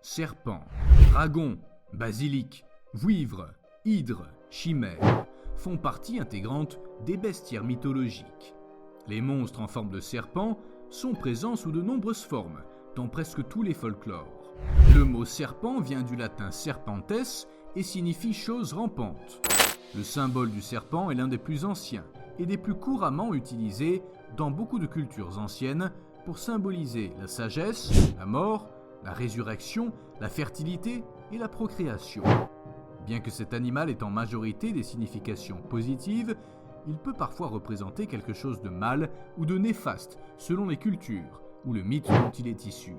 Serpent, dragon, basilic, vouivre, hydre, chimère font partie intégrante des bestiaires mythologiques. Les monstres en forme de serpent sont présents sous de nombreuses formes dans presque tous les folklores. Le mot serpent vient du latin serpentes et signifie chose rampante. Le symbole du serpent est l'un des plus anciens et des plus couramment utilisés dans beaucoup de cultures anciennes pour symboliser la sagesse, la mort, la résurrection, la fertilité et la procréation. Bien que cet animal ait en majorité des significations positives, il peut parfois représenter quelque chose de mal ou de néfaste selon les cultures ou le mythe dont il est issu.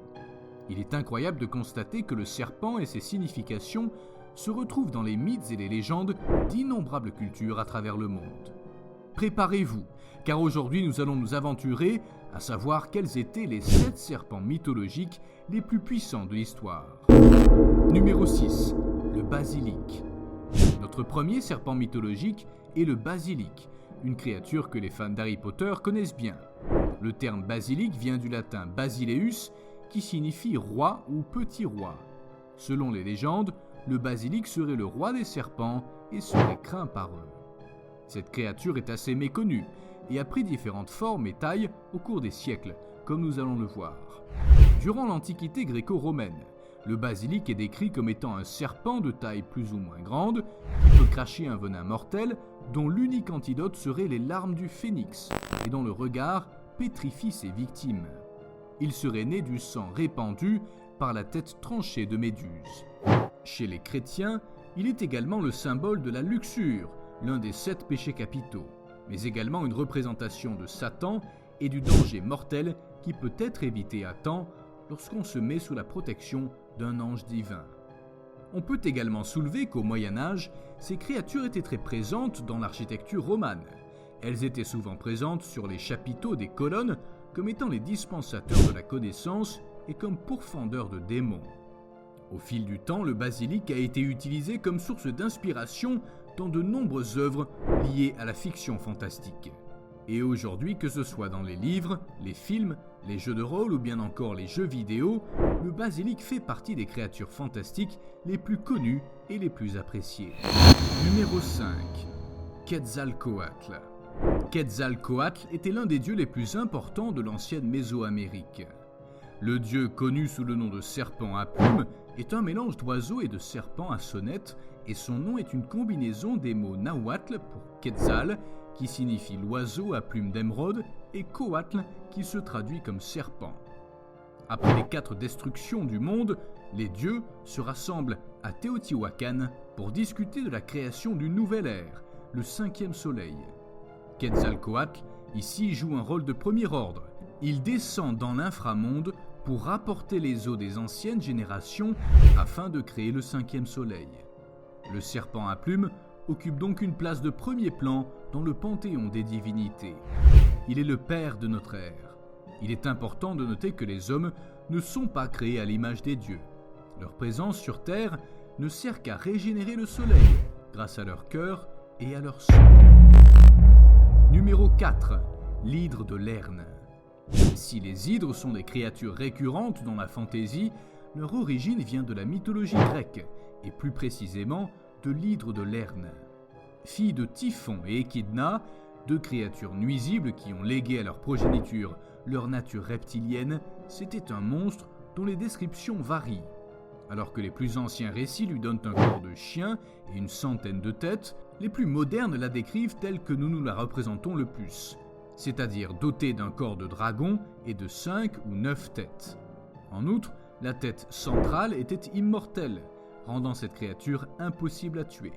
Il est incroyable de constater que le serpent et ses significations se retrouvent dans les mythes et les légendes d'innombrables cultures à travers le monde. Préparez-vous, car aujourd'hui nous allons nous aventurer à savoir quels étaient les 7 serpents mythologiques les plus puissants de l'histoire. Numéro 6. Le basilic. Notre premier serpent mythologique est le basilic, une créature que les fans d'Harry Potter connaissent bien. Le terme basilic vient du latin basileus, qui signifie roi ou petit roi. Selon les légendes, le basilic serait le roi des serpents et serait craint par eux. Cette créature est assez méconnue et a pris différentes formes et tailles au cours des siècles, comme nous allons le voir. Durant l'Antiquité gréco-romaine, le basilic est décrit comme étant un serpent de taille plus ou moins grande qui peut cracher un venin mortel dont l'unique antidote serait les larmes du phénix et dont le regard pétrifie ses victimes. Il serait né du sang répandu par la tête tranchée de Méduse. Chez les chrétiens, il est également le symbole de la luxure, l'un des 7 péchés capitaux, mais également une représentation de Satan et du danger mortel qui peut être évité à temps lorsqu'on se met sous la protection d'un ange divin. On peut également soulever qu'au Moyen-Âge, ces créatures étaient très présentes dans l'architecture romane. Elles étaient souvent présentes sur les chapiteaux des colonnes comme étant les dispensateurs de la connaissance et comme pourfendeurs de démons. Au fil du temps, le basilic a été utilisé comme source d'inspiration dans de nombreuses œuvres liées à la fiction fantastique. Et aujourd'hui, que ce soit dans les livres, les films, les jeux de rôle ou bien encore les jeux vidéo, le basilic fait partie des créatures fantastiques les plus connues et les plus appréciées. Numéro 5. Quetzalcoatl. Quetzalcoatl était l'un des dieux les plus importants de l'ancienne Mésoamérique. Le dieu connu sous le nom de serpent à plumes est un mélange d'oiseau et de serpent à sonnette et son nom est une combinaison des mots nahuatl pour Quetzal qui signifie l'oiseau à plumes d'émeraude et Coatl qui se traduit comme serpent. Après les 4 destructions du monde, les dieux se rassemblent à Teotihuacan pour discuter de la création d'une nouvelle ère, le 5e soleil. Quetzalcoatl ici joue un rôle de premier ordre. Il descend dans l'inframonde pour rapporter les eaux des anciennes générations afin de créer le 5e soleil. Le serpent à plumes occupe donc une place de premier plan dans le panthéon des divinités. Il est le père de notre ère. Il est important de noter que les hommes ne sont pas créés à l'image des dieux. Leur présence sur Terre ne sert qu'à régénérer le soleil grâce à leur cœur et à leur sang. Numéro 4. L'hydre de Lerne. Si les hydres sont des créatures récurrentes dans la fantaisie, leur origine vient de la mythologie grecque, et plus précisément de l'hydre de Lerne. Fille de Typhon et Échidna, 2 créatures nuisibles qui ont légué à leur progéniture leur nature reptilienne, c'était un monstre dont les descriptions varient. Alors que les plus anciens récits lui donnent un corps de chien et une centaine de têtes, les plus modernes la décrivent telle que nous la représentons le plus, c'est-à-dire dotée d'un corps de dragon et de 5 ou 9 têtes. En outre, la tête centrale était immortelle, rendant cette créature impossible à tuer.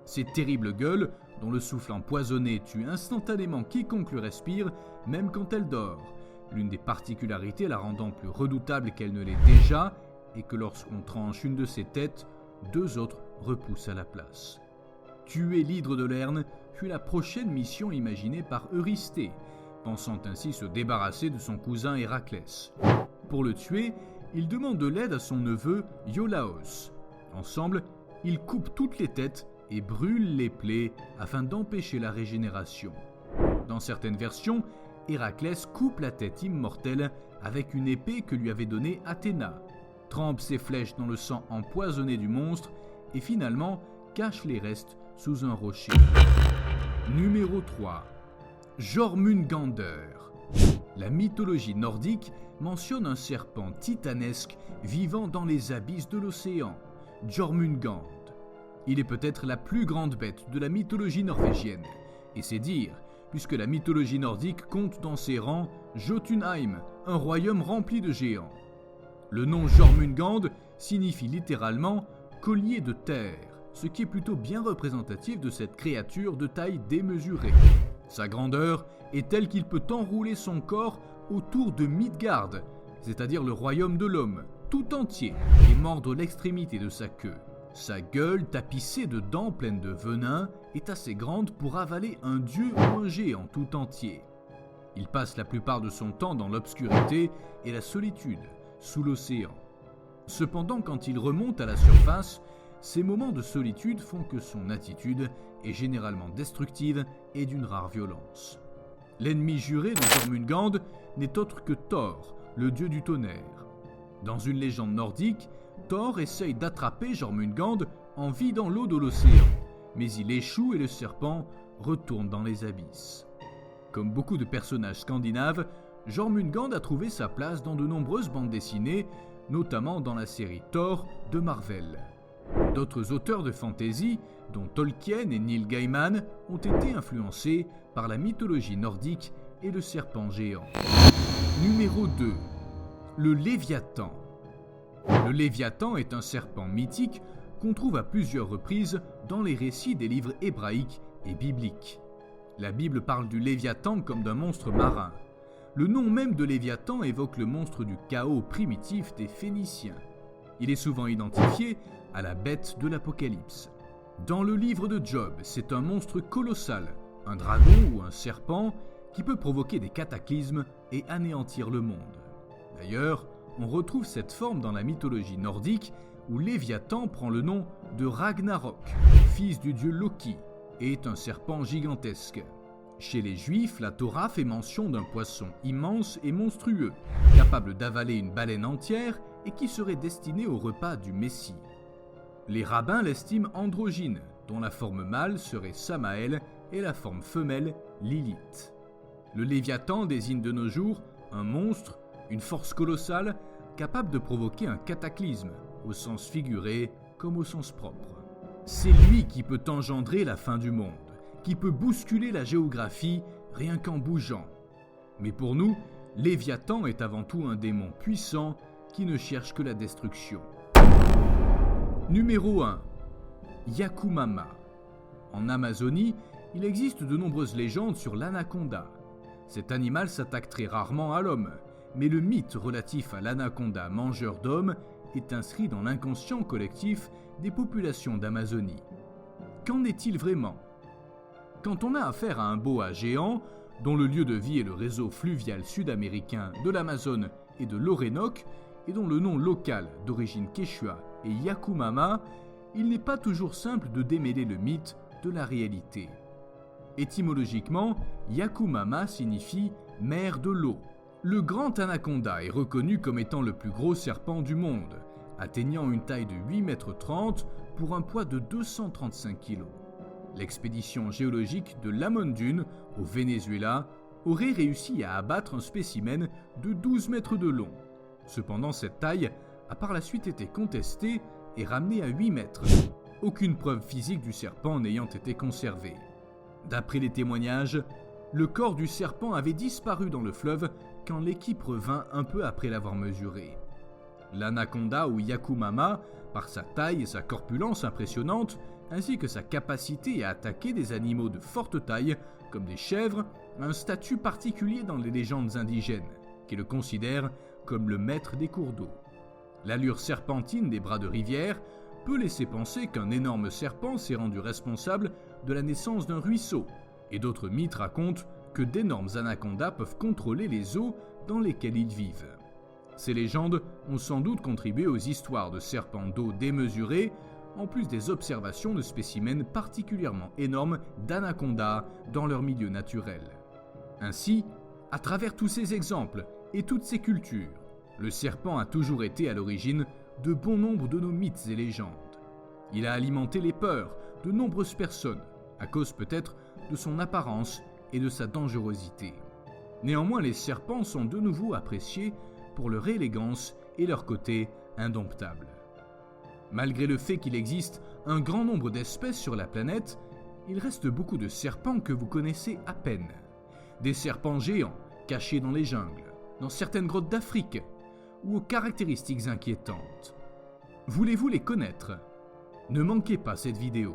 Ces terribles gueules, dont le souffle empoisonné tue instantanément quiconque le respire, même quand elle dort, l'une des particularités la rendant plus redoutable qu'elle ne l'est déjà, est que lorsqu'on tranche une de ses têtes, 2 autres repoussent à la place. Tuer l'hydre de Lerne fut la prochaine mission imaginée par Eurysthée, pensant ainsi se débarrasser de son cousin Héraclès. Pour le tuer, il demande de l'aide à son neveu Iolaos. Ensemble, ils coupent toutes les têtes et brûlent les plaies afin d'empêcher la régénération. Dans certaines versions, Héraclès coupe la tête immortelle avec une épée que lui avait donnée Athéna. trempe ses flèches dans le sang empoisonné du monstre et finalement cache les restes sous un rocher. Numéro 3. Jormungandr. La mythologie nordique mentionne un serpent titanesque vivant dans les abysses de l'océan, Jormungand. Il est peut-être la plus grande bête de la mythologie norvégienne, et c'est dire, puisque la mythologie nordique compte dans ses rangs Jotunheim, un royaume rempli de géants. Le nom Jormungand signifie littéralement « collier de terre », ce qui est plutôt bien représentatif de cette créature de taille démesurée. Sa grandeur est telle qu'il peut enrouler son corps autour de Midgard, c'est-à-dire le royaume de l'homme, tout entier, et mordre l'extrémité de sa queue. Sa gueule, tapissée de dents pleines de venin, est assez grande pour avaler un dieu ou un géant tout entier. Il passe la plupart de son temps dans l'obscurité et la solitude, sous l'océan. Cependant, quand il remonte à la surface, ces moments de solitude font que son attitude est généralement destructive et d'une rare violence. L'ennemi juré de Jormungand n'est autre que Thor, le dieu du tonnerre. Dans une légende nordique, Thor essaye d'attraper Jormungand en vidant l'eau de l'océan, mais il échoue et le serpent retourne dans les abysses. Comme beaucoup de personnages scandinaves, Jormungand a trouvé sa place dans de nombreuses bandes dessinées, notamment dans la série Thor de Marvel. D'autres auteurs de fantasy, dont Tolkien et Neil Gaiman, ont été influencés par la mythologie nordique et le serpent géant. Numéro 2. Le Léviathan. Le Léviathan est un serpent mythique qu'on trouve à plusieurs reprises dans les récits des livres hébraïques et bibliques. La Bible parle du Léviathan comme d'un monstre marin. Le nom même de Léviathan évoque le monstre du chaos primitif des Phéniciens. Il est souvent identifié à la bête de l'Apocalypse. Dans le livre de Job, c'est un monstre colossal, un dragon ou un serpent qui peut provoquer des cataclysmes et anéantir le monde. D'ailleurs, on retrouve cette forme dans la mythologie nordique où Léviathan prend le nom de Ragnarok, fils du dieu Loki, et est un serpent gigantesque. Chez les Juifs, la Torah fait mention d'un poisson immense et monstrueux, capable d'avaler une baleine entière et qui serait destiné au repas du Messie. Les rabbins l'estiment androgyne, dont la forme mâle serait Samaël et la forme femelle Lilith. Le Léviathan désigne de nos jours un monstre, une force colossale, capable de provoquer un cataclysme, au sens figuré comme au sens propre. C'est lui qui peut engendrer la fin du monde, qui peut bousculer la géographie rien qu'en bougeant. Mais pour nous, Léviathan est avant tout un démon puissant qui ne cherche que la destruction. Numéro 1. Yakumama. En Amazonie, il existe de nombreuses légendes sur l'anaconda. Cet animal s'attaque très rarement à l'homme, mais le mythe relatif à l'anaconda mangeur d'hommes est inscrit dans l'inconscient collectif des populations d'Amazonie. Qu'en est-il vraiment ? Quand on a affaire à un boa géant, dont le lieu de vie est le réseau fluvial sud-américain de l'Amazone et de l'Orénoque, et dont le nom local d'origine quechua est Yakumama, il n'est pas toujours simple de démêler le mythe de la réalité. Étymologiquement, Yakumama signifie « mer de l'eau ». Le grand anaconda est reconnu comme étant le plus gros serpent du monde, atteignant une taille de 8,30 m pour un poids de 235 kg. L'expédition géologique de Lamon Dune, au Venezuela, aurait réussi à abattre un spécimen de 12 mètres de long. Cependant, cette taille a par la suite été contestée et ramenée à 8 mètres, aucune preuve physique du serpent n'ayant été conservée. D'après les témoignages, le corps du serpent avait disparu dans le fleuve quand l'équipe revint un peu après l'avoir mesuré. L'anaconda ou Yakumama, par sa taille et sa corpulence impressionnante, ainsi que sa capacité à attaquer des animaux de forte taille, comme des chèvres, a un statut particulier dans les légendes indigènes, qui le considèrent comme le maître des cours d'eau. L'allure serpentine des bras de rivière peut laisser penser qu'un énorme serpent s'est rendu responsable de la naissance d'un ruisseau, et d'autres mythes racontent que d'énormes anacondas peuvent contrôler les eaux dans lesquelles ils vivent. Ces légendes ont sans doute contribué aux histoires de serpents d'eau démesurés, en plus des observations de spécimens particulièrement énormes d'anacondas dans leur milieu naturel. Ainsi, à travers tous ces exemples et toutes ces cultures, Le serpent a toujours été à l'origine de bon nombre de nos mythes et légendes. Il a alimenté les peurs de nombreuses personnes, à cause peut-être de son apparence et de sa dangerosité. Néanmoins, les serpents sont de nouveau appréciés pour leur élégance et leur côté indomptable. Malgré le fait qu'il existe un grand nombre d'espèces sur la planète, il reste beaucoup de serpents que vous connaissez à peine. Des serpents géants cachés dans les jungles, dans certaines grottes d'Afrique, ou aux caractéristiques inquiétantes. Voulez-vous les connaître ? Ne manquez pas cette vidéo.